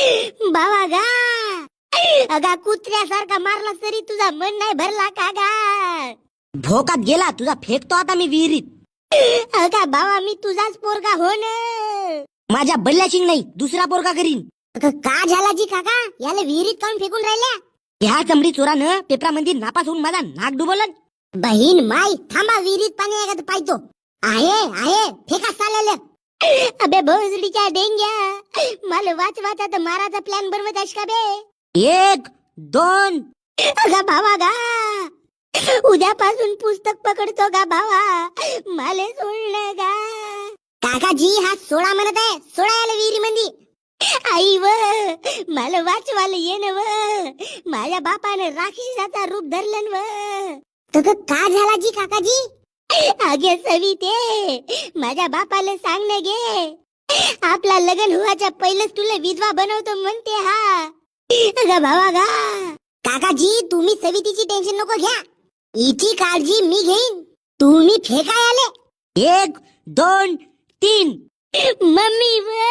बाबा गा अगा कुत्र्यासारखा मारला तरी तुझा मन नाही भरला का गा? भोकात गेला तुझा फेकतो आता मी विहिरीत. अगा बाबा मी तुझाच पोरगा हो ना. माझ्या बल्ल्याची नाही दुसरा पोरगा करीन. का झाला जी काका याला विहिरीत काऊन फेकून राहिल्या? ह्या चमडी चोरानं पेपरामध्ये नापास होऊन माझा नाक डुबवलं. बहीण माई थांबा विहिरीत पाणी आहे का तर पाहतो. आहे फेका चाललेलं. अबे भोसडीच्या डेंग्या मला वाचवाचा तर माराचा प्लॅन बनवत आहेस का बे? 1 2 अगा भावा गा उद्यापासून पुस्तक पकडतो गा भावा मला सोडलं गा. काकाजी हा सोळा म्हणत आहे सोळा याला विहिरी मंदी. आई व मला वाचवायला येन व माझ्या बापाने राक्षसाचा रूप धरलं व. तर का झाला जी काकाजी? आगे सविते माझ्या बापाला सांग ना गे आपला लग्न व्हायच्या पहिलेच तुला विधवा बनवतो म्हणते हा. अगं भावा गा काकाजी तुम्ही सवितीची टेन्शन नको घ्या. हिची काळजी मी घेईन. तुम्ही फेकाय आले. 1 2 3 मम्मी वे